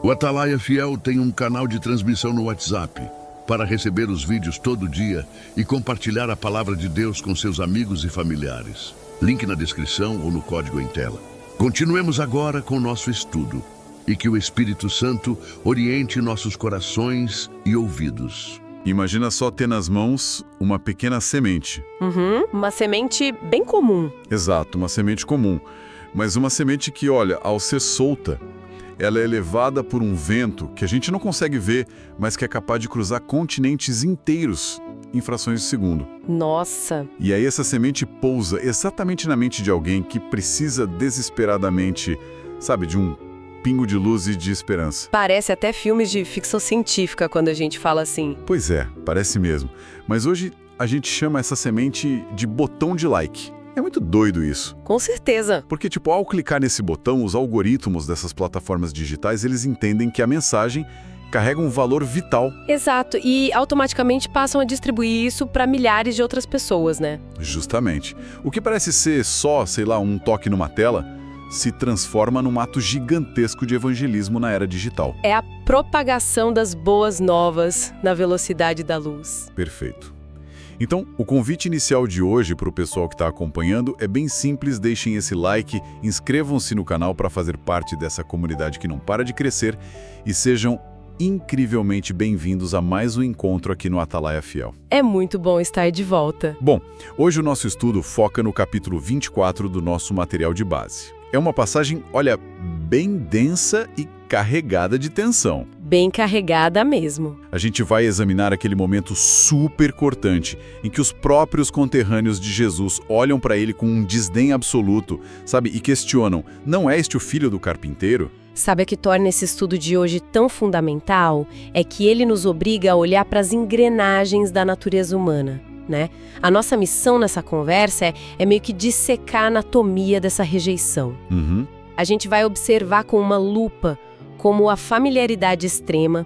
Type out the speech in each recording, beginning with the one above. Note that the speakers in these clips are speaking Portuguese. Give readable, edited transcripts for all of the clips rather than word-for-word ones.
O Atalaia Fiel tem um canal de transmissão no WhatsApp para receber os vídeos todo dia e compartilhar a palavra de Deus com seus amigos e familiares. Link na descrição ou no código em tela. Continuemos agora com nosso estudo e que o Espírito Santo oriente nossos corações e ouvidos. Imagina só ter nas mãos uma pequena semente. Uma semente bem comum. Exato, uma semente comum. Mas uma semente que, olha, ao ser solta, ela é levada por um vento que a gente não consegue ver, mas que é capaz de cruzar continentes inteiros em frações de segundo. Nossa! E aí essa semente pousa exatamente na mente de alguém que precisa desesperadamente, sabe, de um pingo de luz e de esperança. Parece até filmes de ficção científica quando a gente fala assim. Pois é, parece mesmo. Mas hoje a gente chama essa semente de botão de like. É muito doido isso. Com certeza. Porque, tipo, ao clicar nesse botão, os algoritmos dessas plataformas digitais, eles entendem que a mensagem carrega um valor vital. Exato, e automaticamente passam a distribuir isso para milhares de outras pessoas, né? Justamente. O que parece ser só, sei lá, um toque numa tela, se transforma num ato gigantesco de evangelismo na era digital. É a propagação das boas novas na velocidade da luz. Perfeito. Então, o convite inicial de hoje para o pessoal que está acompanhando é bem simples, deixem esse like, inscrevam-se no canal para fazer parte dessa comunidade que não para de crescer e sejam incrivelmente bem-vindos a mais um encontro aqui no Atalaia Fiel. É muito bom estar de volta. Bom, hoje o nosso estudo foca no capítulo 24 do nosso material de base. É uma passagem, olha, bem densa e carregada de tensão. Bem carregada mesmo. A gente vai examinar aquele momento super cortante em que os próprios conterrâneos de Jesus olham para ele com um desdém absoluto, sabe, e questionam: não é este o filho do carpinteiro? Sabe o que torna esse estudo de hoje tão fundamental? É que ele nos obriga a olhar para as engrenagens da natureza humana, né? A nossa missão nessa conversa é meio que dissecar a anatomia dessa rejeição. A gente vai observar com uma lupa como a familiaridade extrema,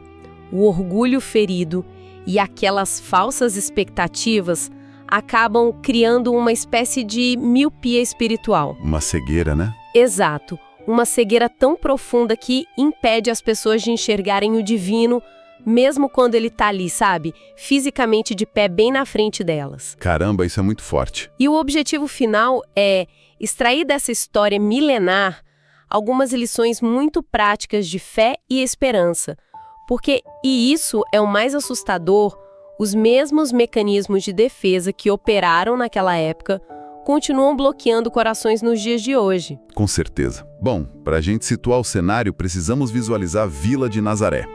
o orgulho ferido e aquelas falsas expectativas acabam criando uma espécie de miopia espiritual. Uma cegueira, né? Exato. Uma cegueira tão profunda que impede as pessoas de enxergarem o divino, mesmo quando ele tá ali, sabe? Fisicamente de pé bem na frente delas. Caramba, isso é muito forte. E o objetivo final é extrair dessa história milenar algumas lições muito práticas de fé e esperança. Porque, e isso é o mais assustador, os mesmos mecanismos de defesa que operaram naquela época continuam bloqueando corações nos dias de hoje. Com certeza. Bom, para a gente situar o cenário, precisamos visualizar a Vila de Nazaré.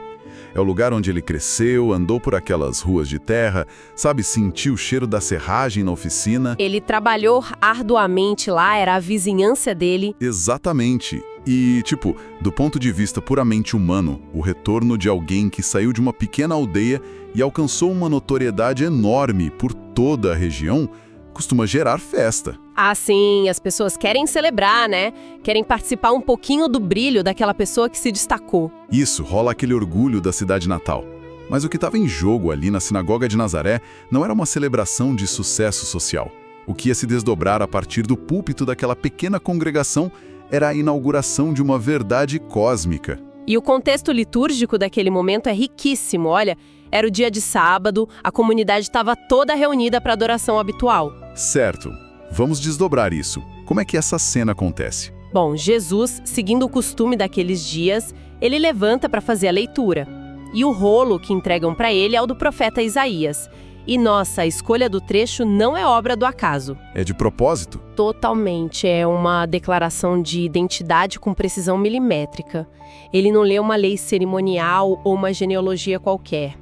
É o lugar onde ele cresceu, andou por aquelas ruas de terra, sabe, sentiu o cheiro da serragem na oficina. Ele trabalhou arduamente lá, era a vizinhança dele. Exatamente. E, tipo, do ponto de vista puramente humano, o retorno de alguém que saiu de uma pequena aldeia e alcançou uma notoriedade enorme por toda a região costuma gerar festa. Ah, sim, as pessoas querem celebrar, né? Querem participar um pouquinho do brilho daquela pessoa que se destacou. Isso, rola aquele orgulho da cidade natal. Mas o que estava em jogo ali na sinagoga de Nazaré não era uma celebração de sucesso social. O que ia se desdobrar a partir do púlpito daquela pequena congregação era a inauguração de uma verdade cósmica. E o contexto litúrgico daquele momento é riquíssimo, olha. Era o dia de sábado, a comunidade estava toda reunida para a adoração habitual. Certo. Vamos desdobrar isso. Como é que essa cena acontece? Bom, Jesus, seguindo o costume daqueles dias, ele levanta para fazer a leitura. E o rolo que entregam para ele é o do profeta Isaías. E nossa, a escolha do trecho não é obra do acaso. É de propósito? Totalmente, é uma declaração de identidade com precisão milimétrica. Ele não lê uma lei cerimonial ou uma genealogia qualquer.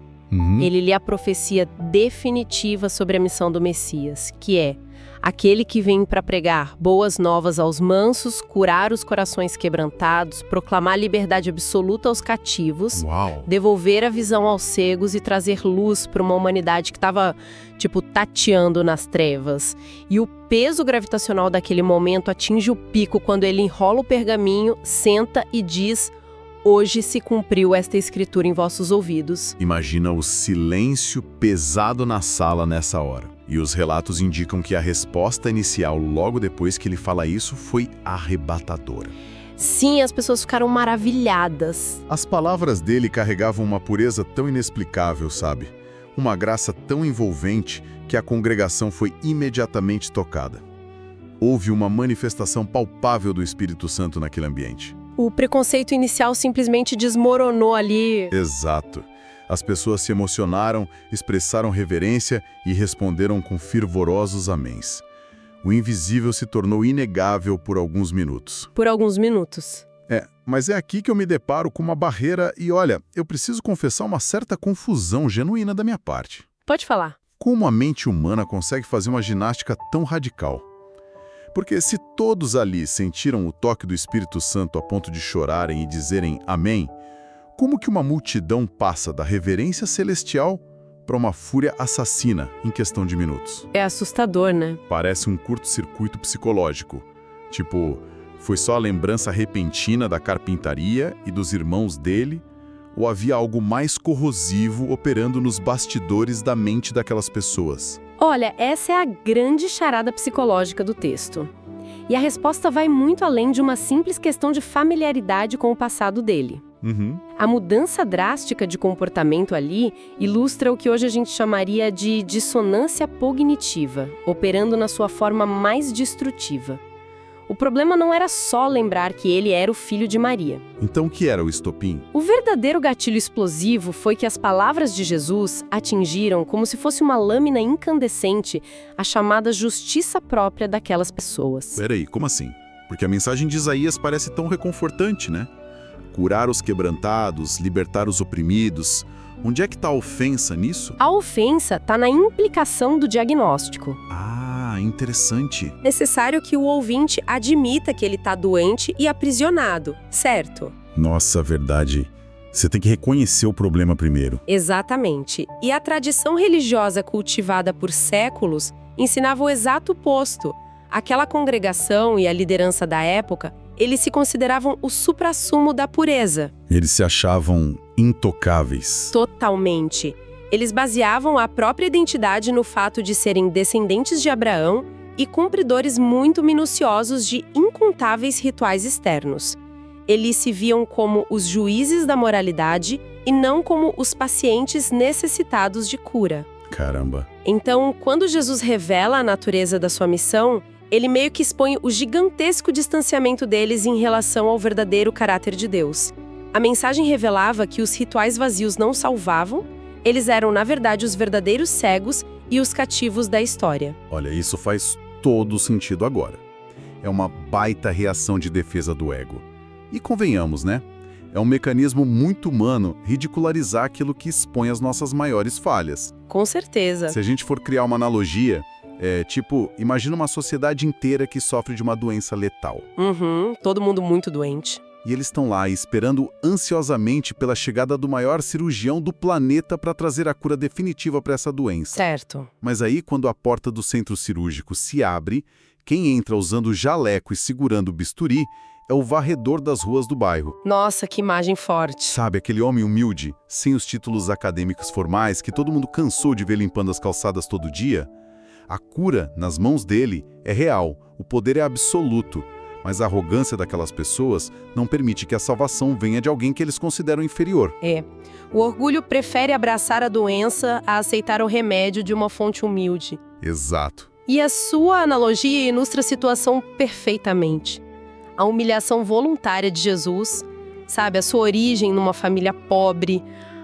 Ele lê a profecia definitiva sobre a missão do Messias, que é aquele que vem para pregar boas novas aos mansos, curar os corações quebrantados, proclamar liberdade absoluta aos cativos, devolver a visão aos cegos e trazer luz para uma humanidade que estava, tateando nas trevas. E o peso gravitacional daquele momento atinge o pico quando ele enrola o pergaminho, senta e diz: hoje se cumpriu esta escritura em vossos ouvidos. Imagina o silêncio pesado na sala nessa hora. E os relatos indicam que a resposta inicial, logo depois que ele fala isso, foi arrebatadora. Sim, as pessoas ficaram maravilhadas. As palavras dele carregavam uma pureza tão inexplicável, sabe? Uma graça tão envolvente que a congregação foi imediatamente tocada. Houve uma manifestação palpável do Espírito Santo naquele ambiente. O preconceito inicial simplesmente desmoronou ali. Exato. As pessoas se emocionaram, expressaram reverência e responderam com fervorosos améns. O invisível se tornou inegável por alguns minutos. Por alguns minutos. Mas é aqui que eu me deparo com uma barreira e, olha, eu preciso confessar uma certa confusão genuína da minha parte. Pode falar. Como a mente humana consegue fazer uma ginástica tão radical? Porque se todos ali sentiram o toque do Espírito Santo a ponto de chorarem e dizerem amém, como que uma multidão passa da reverência celestial para uma fúria assassina em questão de minutos? É assustador, né? Parece um curto-circuito psicológico. Tipo, foi só a lembrança repentina da carpintaria e dos irmãos dele, ou havia algo mais corrosivo operando nos bastidores da mente daquelas pessoas? Olha, essa é a grande charada psicológica do texto. E a resposta vai muito além de uma simples questão de familiaridade com o passado dele. A mudança drástica de comportamento ali ilustra o que hoje a gente chamaria de dissonância cognitiva, operando na sua forma mais destrutiva. O problema não era só lembrar que ele era o filho de Maria. Então o que era o estopim? O verdadeiro gatilho explosivo foi que as palavras de Jesus atingiram, como se fosse uma lâmina incandescente, a chamada justiça própria daquelas pessoas. Peraí, como assim? Porque a mensagem de Isaías parece tão reconfortante, né? Curar os quebrantados, libertar os oprimidos. Onde é que está a ofensa nisso? A ofensa está na implicação do diagnóstico. Ah, interessante. Necessário que o ouvinte admita que ele está doente e aprisionado, certo? Nossa, verdade. Você tem que reconhecer o problema primeiro. Exatamente. E a tradição religiosa cultivada por séculos ensinava o exato oposto. Aquela congregação e a liderança da época, eles se consideravam o suprassumo da pureza. Eles se achavam intocáveis. Totalmente. Eles baseavam a própria identidade no fato de serem descendentes de Abraão e cumpridores muito minuciosos de incontáveis rituais externos. Eles se viam como os juízes da moralidade e não como os pacientes necessitados de cura. Caramba. Então, quando Jesus revela a natureza da sua missão, ele meio que expõe o gigantesco distanciamento deles em relação ao verdadeiro caráter de Deus. A mensagem revelava que os rituais vazios não salvavam, eles eram, na verdade, os verdadeiros cegos e os cativos da história. Olha, isso faz todo sentido agora. É uma baita reação de defesa do ego. E convenhamos, né? É um mecanismo muito humano ridicularizar aquilo que expõe as nossas maiores falhas. Com certeza. Se a gente for criar uma analogia, imagina uma sociedade inteira que sofre de uma doença letal. Todo mundo muito doente. E eles estão lá esperando ansiosamente pela chegada do maior cirurgião do planeta para trazer a cura definitiva para essa doença. Certo. Mas aí, quando a porta do centro cirúrgico se abre, quem entra usando jaleco e segurando o bisturi é o varredor das ruas do bairro. Nossa, que imagem forte. Sabe, aquele homem humilde, sem os títulos acadêmicos formais, que todo mundo cansou de ver limpando as calçadas todo dia? A cura, nas mãos dele, é real, o poder é absoluto. Mas a arrogância daquelas pessoas não permite que a salvação venha de alguém que eles consideram inferior. O orgulho prefere abraçar a doença a aceitar o remédio de uma fonte humilde. Exato. E a sua analogia ilustra a situação perfeitamente. A humilhação voluntária de Jesus, sabe, a sua origem numa família pobre,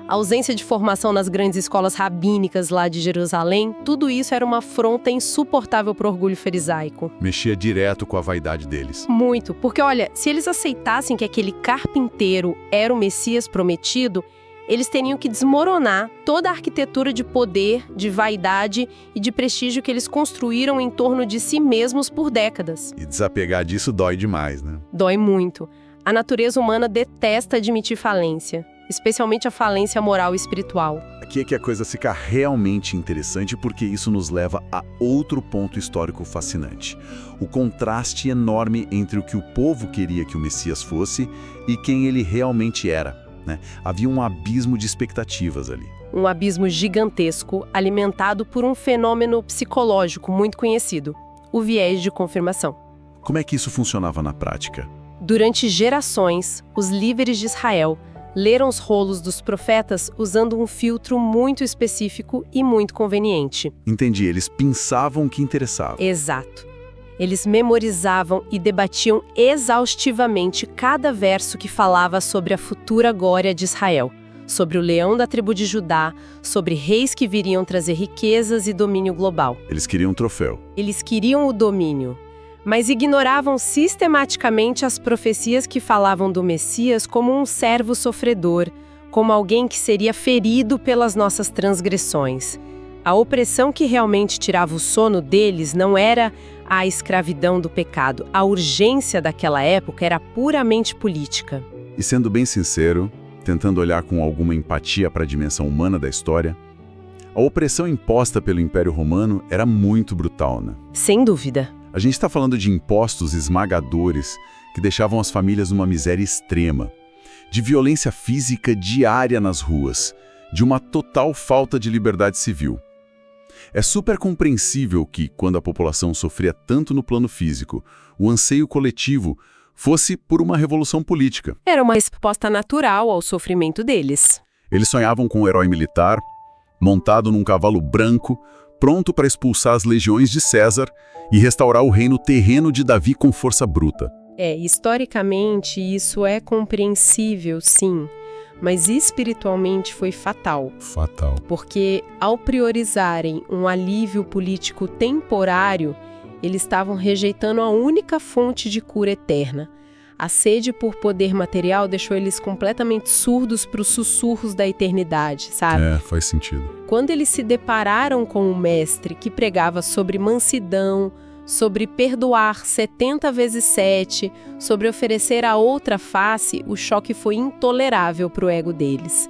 a ausência de formação nas grandes escolas rabínicas lá de Jerusalém, tudo isso era uma afronta insuportável para o orgulho farisaico. Mexia direto com a vaidade deles. Muito, porque olha, se eles aceitassem que aquele carpinteiro era o Messias prometido, eles teriam que desmoronar toda a arquitetura de poder, de vaidade e de prestígio que eles construíram em torno de si mesmos por décadas. E desapegar disso dói demais, né? Dói muito. A natureza humana detesta admitir falência, especialmente a falência moral e espiritual. Aqui é que a coisa fica realmente interessante, porque isso nos leva a outro ponto histórico fascinante. O contraste enorme entre o que o povo queria que o Messias fosse e quem ele realmente era. Havia um abismo de expectativas ali. Um abismo gigantesco, alimentado por um fenômeno psicológico muito conhecido, o viés de confirmação. Como é que isso funcionava na prática? Durante gerações, os líderes de Israel leram os rolos dos profetas usando um filtro muito específico e muito conveniente. Entendi, eles pinçavam o que interessava. Exato. Eles memorizavam e debatiam exaustivamente cada verso que falava sobre a futura glória de Israel, sobre o leão da tribo de Judá, sobre reis que viriam trazer riquezas e domínio global. Eles queriam um troféu. Eles queriam o domínio, mas ignoravam sistematicamente as profecias que falavam do Messias como um servo sofredor, como alguém que seria ferido pelas nossas transgressões. A opressão que realmente tirava o sono deles não era a escravidão do pecado. A urgência daquela época era puramente política. E sendo bem sincero, tentando olhar com alguma empatia para a dimensão humana da história, a opressão imposta pelo Império Romano era muito brutal, né? Sem dúvida. A gente está falando de impostos esmagadores que deixavam as famílias numa miséria extrema, de violência física diária nas ruas, de uma total falta de liberdade civil. É super compreensível que, quando a população sofria tanto no plano físico, o anseio coletivo fosse por uma revolução política. Era uma resposta natural ao sofrimento deles. Eles sonhavam com um herói militar, montado num cavalo branco, pronto para expulsar as legiões de César e restaurar o reino terreno de Davi com força bruta. Historicamente, isso é compreensível, sim. Mas espiritualmente foi fatal. Fatal. Porque, ao priorizarem um alívio político temporário, eles estavam rejeitando a única fonte de cura eterna. A sede por poder material deixou eles completamente surdos para os sussurros da eternidade, sabe? Faz sentido. Quando eles se depararam com um mestre que pregava sobre mansidão, sobre perdoar 70 vezes 7, sobre oferecer a outra face, o choque foi intolerável para o ego deles.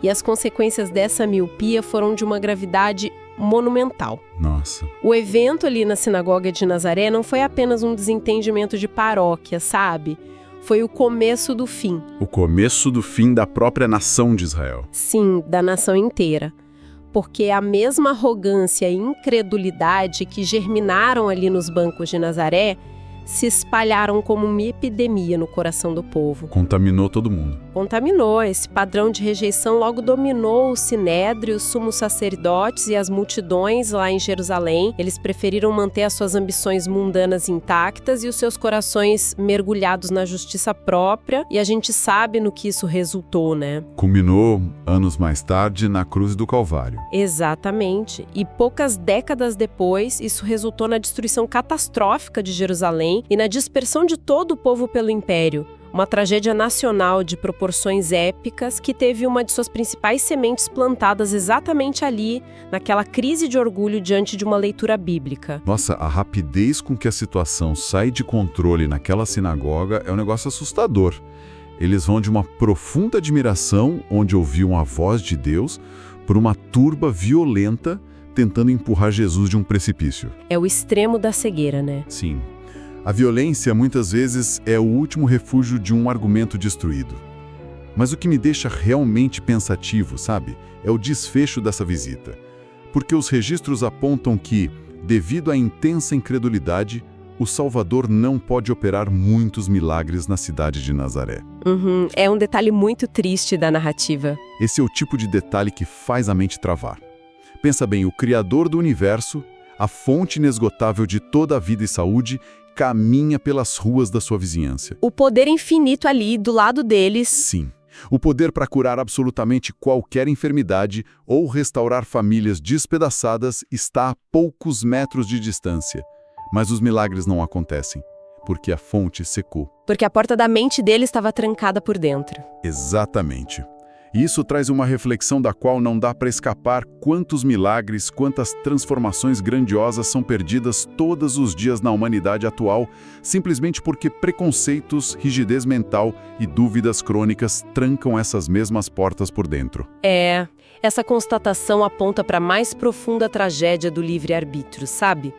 E as consequências dessa miopia foram de uma gravidade monumental. Nossa. O evento ali na sinagoga de Nazaré não foi apenas um desentendimento de paróquia, sabe? Foi o começo do fim. O começo do fim da própria nação de Israel. Sim, da nação inteira. Porque a mesma arrogância e incredulidade que germinaram ali nos bancos de Nazaré se espalharam como uma epidemia no coração do povo. Contaminou todo mundo. Contaminou. Esse padrão de rejeição logo dominou o sinédrio, os sumos sacerdotes e as multidões lá em Jerusalém. Eles preferiram manter as suas ambições mundanas intactas e os seus corações mergulhados na justiça própria. E a gente sabe no que isso resultou, né? Culminou, anos mais tarde, na cruz do Calvário. Exatamente. E poucas décadas depois, isso resultou na destruição catastrófica de Jerusalém e na dispersão de todo o povo pelo Império. Uma tragédia nacional de proporções épicas que teve uma de suas principais sementes plantadas exatamente ali, naquela crise de orgulho diante de uma leitura bíblica. Nossa, a rapidez com que a situação sai de controle naquela sinagoga é um negócio assustador. Eles vão de uma profunda admiração, onde ouviam a voz de Deus, por uma turba violenta tentando empurrar Jesus de um precipício. É o extremo da cegueira, né? Sim. A violência, muitas vezes, é o último refúgio de um argumento destruído. Mas o que me deixa realmente pensativo, sabe, é o desfecho dessa visita. Porque os registros apontam que, devido à intensa incredulidade, o Salvador não pode operar muitos milagres na cidade de Nazaré. É um detalhe muito triste da narrativa. Esse é o tipo de detalhe que faz a mente travar. Pensa bem, o Criador do universo, a fonte inesgotável de toda a vida e saúde, caminha pelas ruas da sua vizinhança. O poder infinito ali, do lado deles. Sim. O poder para curar absolutamente qualquer enfermidade ou restaurar famílias despedaçadas está a poucos metros de distância. Mas os milagres não acontecem, porque a fonte secou. Porque a porta da mente dele estava trancada por dentro. Exatamente. E isso traz uma reflexão da qual não dá para escapar quantos milagres, quantas transformações grandiosas são perdidas todos os dias na humanidade atual, simplesmente porque preconceitos, rigidez mental e dúvidas crônicas trancam essas mesmas portas por dentro. Essa constatação aponta para a mais profunda tragédia do livre-arbítrio, sabe?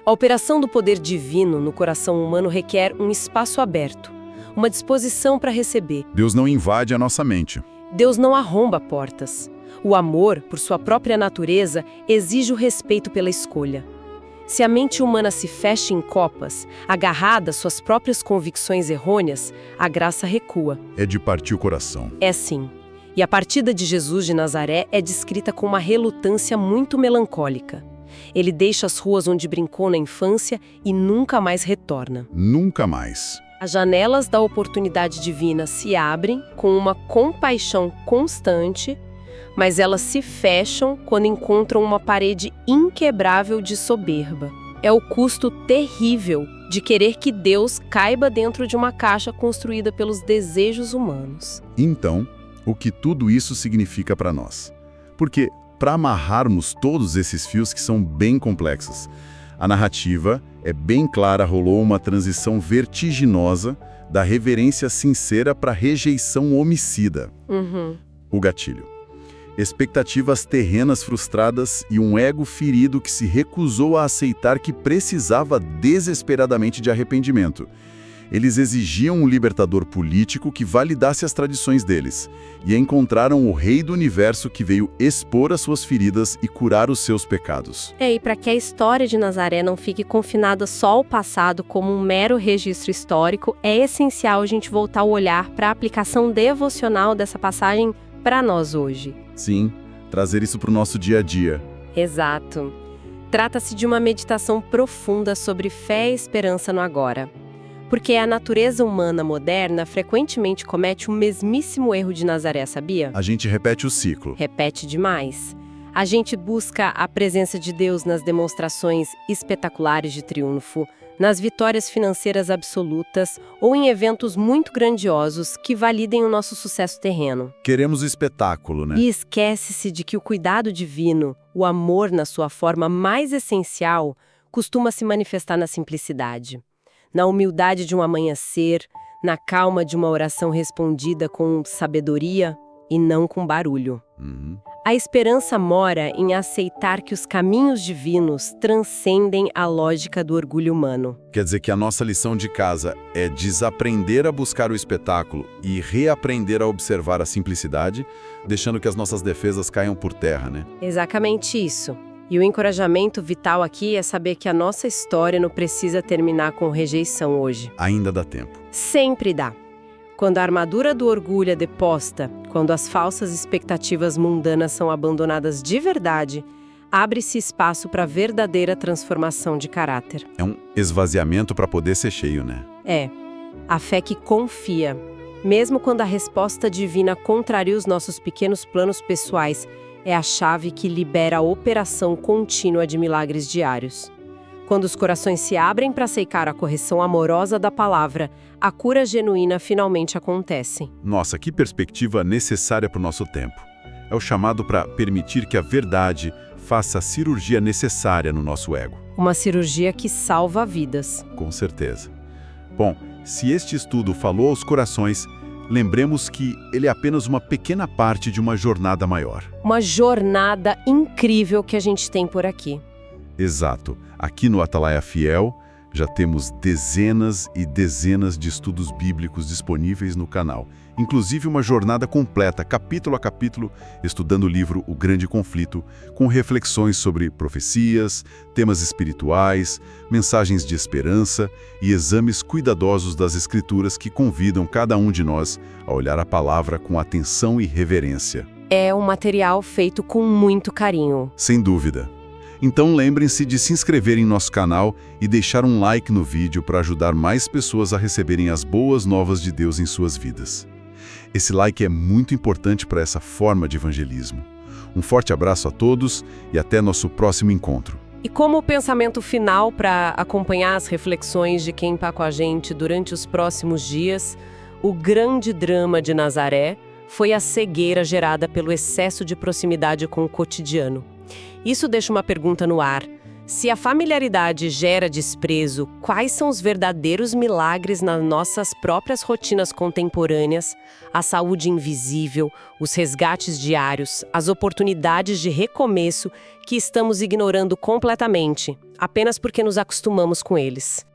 A operação do poder divino no coração humano requer um espaço aberto, uma disposição para receber. Deus não invade a nossa mente. Deus não arromba portas. O amor, por sua própria natureza, exige o respeito pela escolha. Se a mente humana se fecha em copas, agarrada às suas próprias convicções errôneas, a graça recua. É de partir o coração. É sim. E a partida de Jesus de Nazaré é descrita com uma relutância muito melancólica. Ele deixa as ruas onde brincou na infância e nunca mais retorna. Nunca mais. As janelas da oportunidade divina se abrem com uma compaixão constante, mas elas se fecham quando encontram uma parede inquebrável de soberba. É o custo terrível de querer que Deus caiba dentro de uma caixa construída pelos desejos humanos. Então, o que tudo isso significa para nós? Porque, para amarrarmos todos esses fios que são bem complexos, a narrativa é bem clara, rolou uma transição vertiginosa da reverência sincera para a rejeição homicida. O gatilho. Expectativas terrenas frustradas e um ego ferido que se recusou a aceitar que precisava desesperadamente de arrependimento. Eles exigiam um libertador político que validasse as tradições deles, e encontraram o Rei do Universo que veio expor as suas feridas e curar os seus pecados. E para que a história de Nazaré não fique confinada só ao passado como um mero registro histórico, é essencial a gente voltar o olhar para a aplicação devocional dessa passagem para nós hoje. Sim, trazer isso para o nosso dia a dia. Exato. Trata-se de uma meditação profunda sobre fé e esperança no agora. Porque a natureza humana moderna frequentemente comete o mesmíssimo erro de Nazaré, sabia? A gente repete o ciclo. Repete demais. A gente busca a presença de Deus nas demonstrações espetaculares de triunfo, nas vitórias financeiras absolutas ou em eventos muito grandiosos que validem o nosso sucesso terreno. Queremos espetáculo, né? E esquece-se de que o cuidado divino, o amor na sua forma mais essencial, costuma se manifestar na simplicidade. Na humildade de um amanhecer, na calma de uma oração respondida com sabedoria e não com barulho. A esperança mora em aceitar que os caminhos divinos transcendem a lógica do orgulho humano. Quer dizer que a nossa lição de casa é desaprender a buscar o espetáculo e reaprender a observar a simplicidade, deixando que as nossas defesas caiam por terra, né? Exatamente isso. E o encorajamento vital aqui é saber que a nossa história não precisa terminar com rejeição hoje. Ainda dá tempo. Sempre dá. Quando a armadura do orgulho é deposta, quando as falsas expectativas mundanas são abandonadas de verdade, abre-se espaço para a verdadeira transformação de caráter. É um esvaziamento para poder ser cheio, né? É. A fé que confia, mesmo quando a resposta divina contraria os nossos pequenos planos pessoais, é a chave que libera a operação contínua de milagres diários. Quando os corações se abrem para aceitar a correção amorosa da palavra, a cura genuína finalmente acontece. Nossa, que perspectiva necessária para o nosso tempo. É o chamado para permitir que a verdade faça a cirurgia necessária no nosso ego. Uma cirurgia que salva vidas. Com certeza. Bom, se este estudo falou aos corações, lembremos que ele é apenas uma pequena parte de uma jornada maior. Uma jornada incrível que a gente tem por aqui. Exato. Aqui no Atalaia Fiel, já temos dezenas e dezenas de estudos bíblicos disponíveis no canal. Inclusive uma jornada completa, capítulo a capítulo, estudando o livro O Grande Conflito, com reflexões sobre profecias, temas espirituais, mensagens de esperança e exames cuidadosos das Escrituras que convidam cada um de nós a olhar a palavra com atenção e reverência. É um material feito com muito carinho. Sem dúvida. Então lembrem-se de se inscrever em nosso canal e deixar um like no vídeo para ajudar mais pessoas a receberem as boas novas de Deus em suas vidas. Esse like é muito importante para essa forma de evangelismo. Um forte abraço a todos e até nosso próximo encontro. E como pensamento final para acompanhar as reflexões de quem está com a gente durante os próximos dias, o grande drama de Nazaré foi a cegueira gerada pelo excesso de proximidade com o cotidiano. Isso deixa uma pergunta no ar. Se a familiaridade gera desprezo, quais são os verdadeiros milagres nas nossas próprias rotinas contemporâneas, a saúde invisível, os resgates diários, as oportunidades de recomeço que estamos ignorando completamente, apenas porque nos acostumamos com eles?